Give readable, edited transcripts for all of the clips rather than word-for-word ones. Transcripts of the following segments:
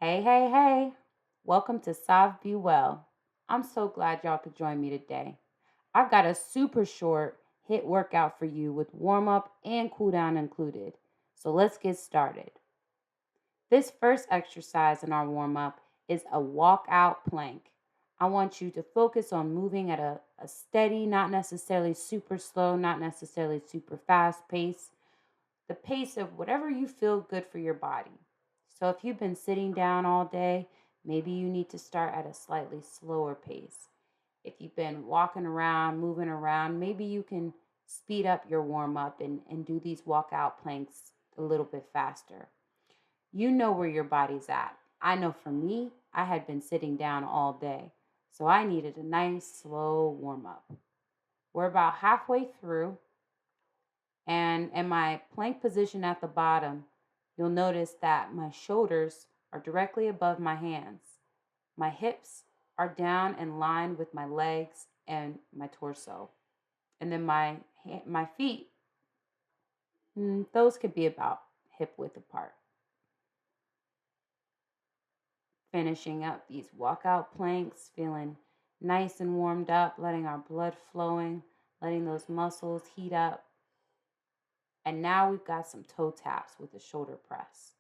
Hey, hey, hey. Welcome to Solve Be Well. I'm so glad y'all could join me today. I've got a super short hit workout for you with warm up and cool down included. So let's get started. This first exercise in our warm up is a walkout plank. I want you to focus on moving at a steady, not necessarily super slow, not necessarily super fast pace, the pace of whatever you feel good for your body. So if you've been sitting down all day, maybe you need to start at a slightly slower pace. If you've been walking around, moving around, maybe you can speed up your warm up and do these walkout planks a little bit faster. You know where your body's at. I know for me, I had been sitting down all day, so I needed a nice slow warm up. We're about halfway through, and in my plank position at the bottom, you'll notice that my shoulders are directly above my hands. My hips are down in line with my legs and my torso. And then my feet, those could be about hip width apart. Finishing up these walkout planks, feeling nice and warmed up, letting our blood flowing, letting those muscles heat up. And now we've got some toe taps with a shoulder press.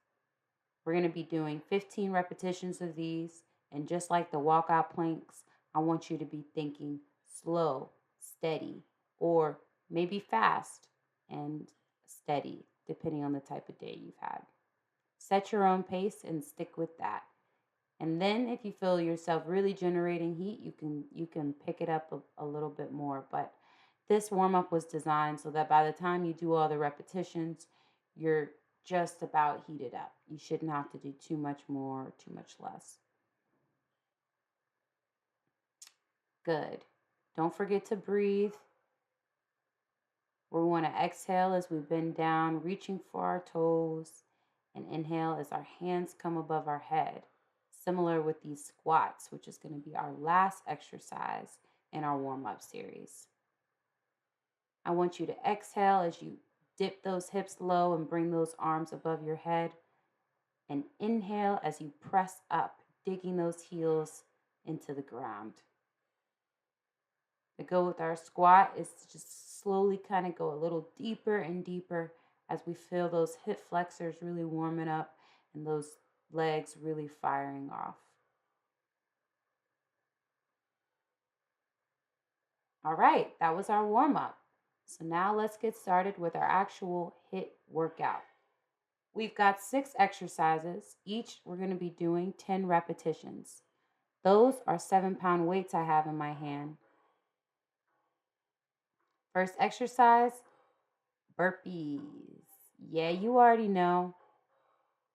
We're going to be doing 15 repetitions of these. And just like the walkout planks, I want you to be thinking slow, steady, or maybe fast and steady, depending on the type of day you've had. Set your own pace and stick with that. And then if you feel yourself really generating heat, you can pick it up a little bit more. But this warm up was designed so that by the time you do all the repetitions, you're just about heated up. You shouldn't have to do too much more or too much less. Good. Don't forget to breathe. We want to exhale as we bend down, reaching for our toes, and inhale as our hands come above our head. Similar with these squats, which is going to be our last exercise in our warm up series. I want you to exhale as you dip those hips low and bring those arms above your head. And inhale as you press up, digging those heels into the ground. The go with our squat is to just slowly kind of go a little deeper and deeper as we feel those hip flexors really warming up and those legs really firing off. All right, that was our warm up. So now let's get started with our actual HIT workout. We've got 6 exercises. Each we're going to be doing 10 repetitions. Those are 7-pound weights I have in my hand. First exercise, burpees. Yeah, you already know.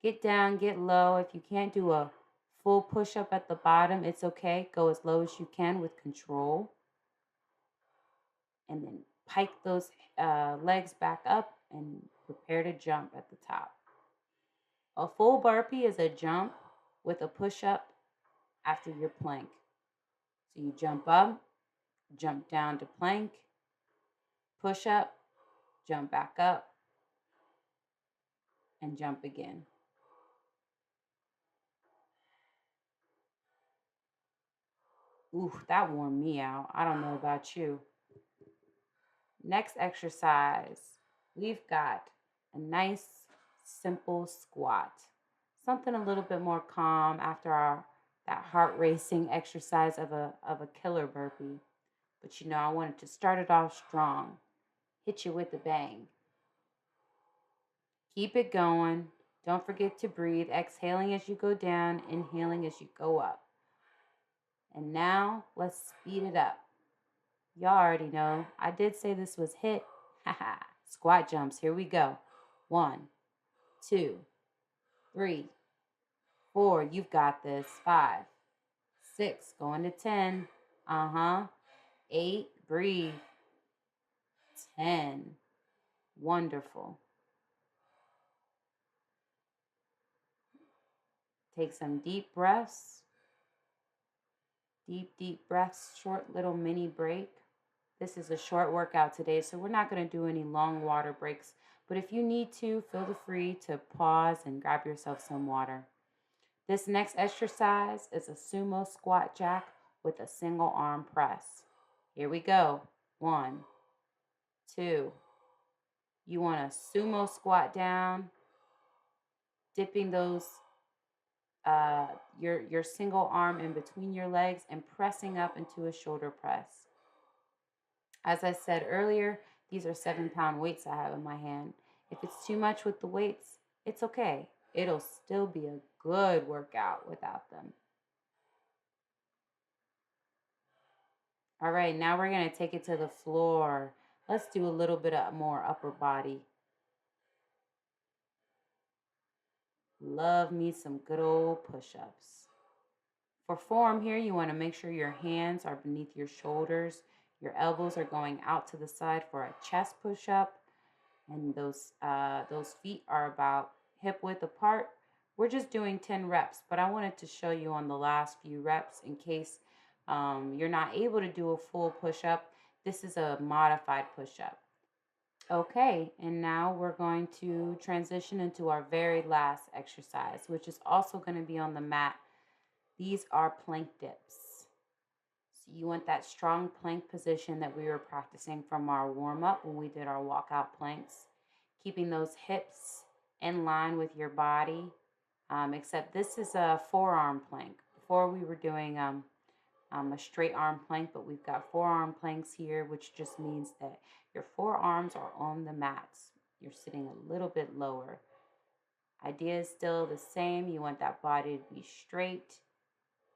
Get down, get low. If you can't do a full push up at the bottom, it's okay. Go as low as you can with control. And then pike those legs back up and prepare to jump at the top. A full burpee is a jump with a push up after your plank. So you jump up, jump down to plank, push up, jump back up, and jump again. Ooh, that warmed me out. I don't know about you. Next exercise, we've got a nice, simple squat. Something a little bit more calm after that heart racing exercise of a killer burpee. But I wanted to start it off strong. Hit you with a bang. Keep it going. Don't forget to breathe, exhaling as you go down, inhaling as you go up. And now let's speed it up. Y'all already know. I did say this was HIT. Haha. Squat jumps. Here we go. 1, 2, 3, 4. You've got this. 5, 6. Going to 10. 8. Breathe. 10. Wonderful. Take some deep breaths. Deep, deep breaths. Short little mini break. This is a short workout today, so we're not going to do any long water breaks. But if you need to, feel free to pause and grab yourself some water. This next exercise is a sumo squat jack with a single arm press. Here we go. 1, 2. You want to sumo squat down, dipping those your single arm in between your legs and pressing up into a shoulder press. As I said earlier, these are 7-pound weights I have in my hand. If it's too much with the weights, it's okay. It'll still be a good workout without them. All right, now we're going to take it to the floor. Let's do a little bit of more upper body. Love me some good old push-ups. For form here, you want to make sure your hands are beneath your shoulders. Your elbows are going out to the side for a chest push-up. And those feet are about hip width apart. We're just doing 10 reps, but I wanted to show you on the last few reps in case you're not able to do a full push-up. This is a modified push-up. Okay, and now we're going to transition into our very last exercise, which is also going to be on the mat. These are plank dips. So you want that strong plank position that we were practicing from our warm-up when we did our walkout planks. Keeping those hips in line with your body, except this is a forearm plank. Before we were doing a straight arm plank, but we've got forearm planks here, which just means that your forearms are on the mats. You're sitting a little bit lower. Idea is still the same. You want that body to be straight.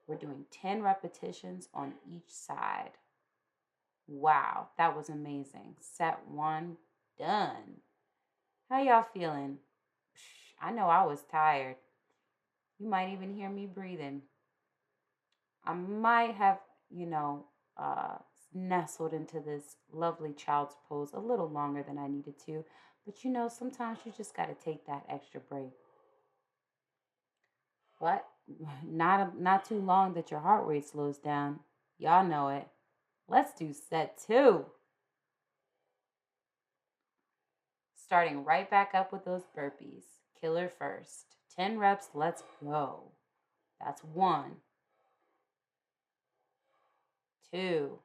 We're doing 10 repetitions on each side. Wow, that was amazing. Set 1, done. How y'all feeling? I know I was tired. You might even hear me breathing. I might have, uh, nestled into this lovely child's pose a little longer than I needed to. But sometimes you just got to take that extra break. But not too long that your heart rate slows down. Y'all know it. Let's do set 2. Starting right back up with those burpees. Killer first. 10 reps, let's go. That's 1, 2.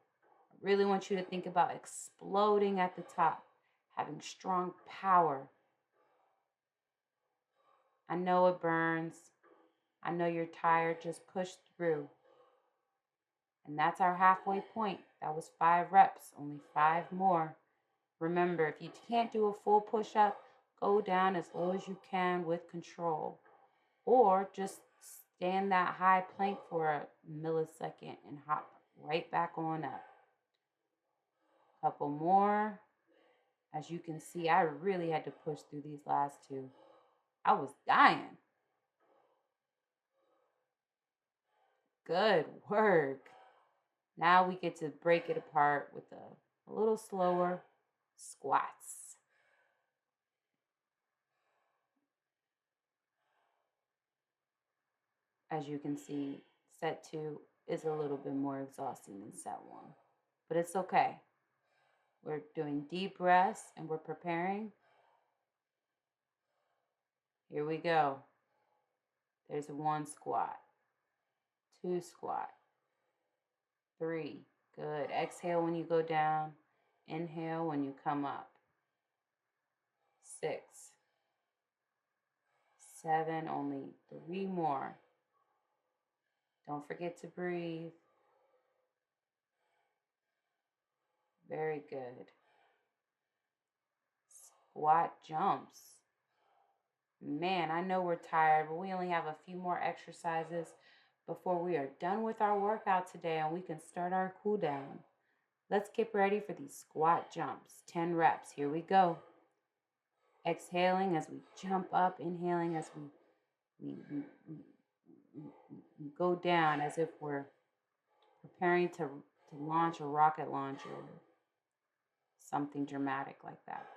I really want you to think about exploding at the top, having strong power. I know it burns. I know you're tired. Just push through. And that's our halfway point. That was 5 reps, only 5 more. Remember, if you can't do a full push-up, go down as low as you can with control. Or just stand that high plank for a millisecond and hop right back on up. Couple more. As you can see, I really had to push through these last 2. I was dying. Good work. Now we get to break it apart with a little slower squats. As you can see, set 2 is a little bit more exhausting than set 1, but it's okay. We're doing deep breaths and we're preparing. Here we go. There's 1 squat, 2 squat, 3. Good. Exhale when you go down. Inhale when you come up. 6, 7, only 3 more. Don't forget to breathe. Very good. Squat jumps. Man, I know we're tired, but we only have a few more exercises before we are done with our workout today and we can start our cool down. Let's get ready for these squat jumps. 10 reps. Here we go. Exhaling as we jump up, inhaling as we go down as if we're preparing to launch a rocket launcher or something dramatic like that.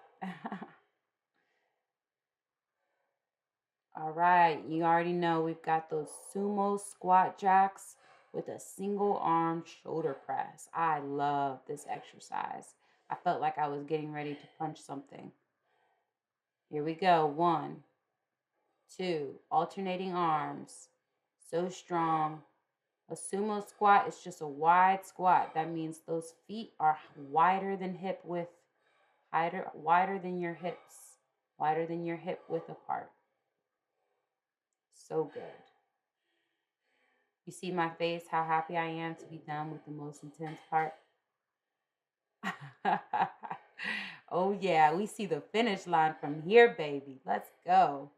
All right, you already know we've got those sumo squat jacks with a single arm shoulder press. I love this exercise. I felt like I was getting ready to punch something. Here we go. 1, 2, alternating arms. So strong. A sumo squat is just a wide squat. That means those feet are wider than hip width, wider than your hips, wider than your hip width apart. So good. You see my face, how happy I am to be done with the most intense part? Oh, yeah, we see the finish line from here, baby. Let's go.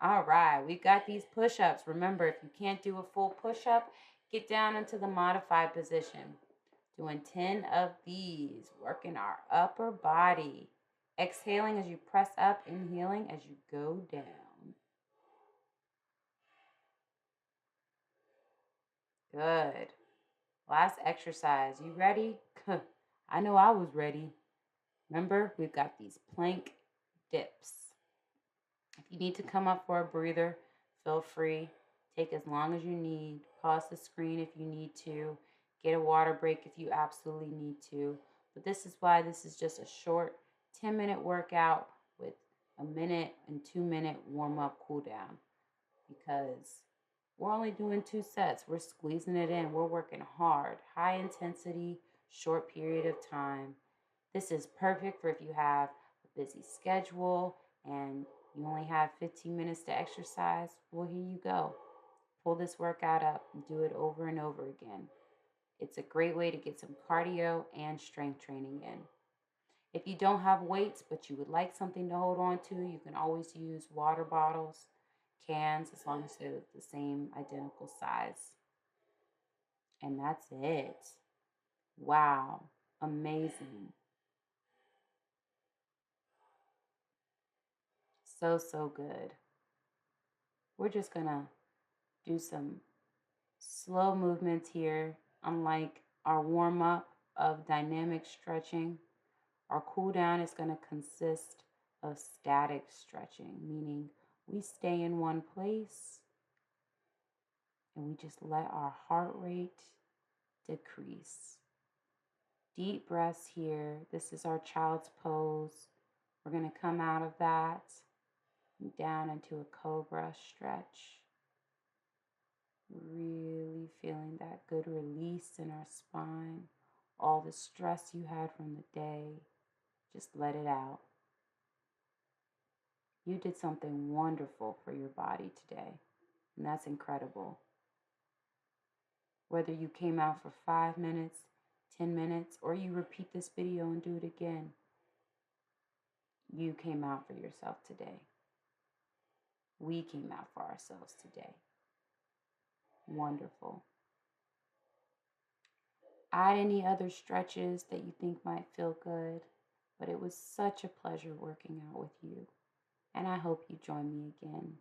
All right, we got these push-ups. Remember, if you can't do a full push-up, get down into the modified position. Doing 10 of these, working our upper body. Exhaling as you press up, inhaling as you go down. Good. Last exercise. You ready? I know I was ready. Remember, we've got these plank dips. If you need to come up for a breather, feel free. Take as long as you need. Pause the screen if you need to. Get a water break if you absolutely need to. But this is why this is just a short 10-minute workout with a minute and 2-minute warm-up cool down, because we're only doing 2 sets. We're squeezing it in. We're working hard, high intensity, short period of time. This is perfect for if you have a busy schedule and you only have 15 minutes to exercise. Well, here you go. Pull this workout up and do it over and over again. It's a great way to get some cardio and strength training in. If you don't have weights, but you would like something to hold on to, you can always use water bottles, cans, as long as they're the same identical size. And that's it. Wow. Amazing. So, so good. We're just going to do some slow movements here. Unlike our warm up of dynamic stretching, our cool down is going to consist of static stretching, meaning we stay in one place and we just let our heart rate decrease. Deep breaths here. This is our child's pose. We're going to come out of that and down into a cobra stretch. Really feeling that good release in our spine. All the stress you had from the day, just let it out. You did something wonderful for your body today, and that's incredible. Whether you came out for 5 minutes, 10 minutes, or you repeat this video and do it again, you came out for yourself today. We came out for ourselves today. Wonderful. Add any other stretches that you think might feel good, but it was such a pleasure working out with you, and I hope you join me again.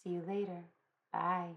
See you later. Bye.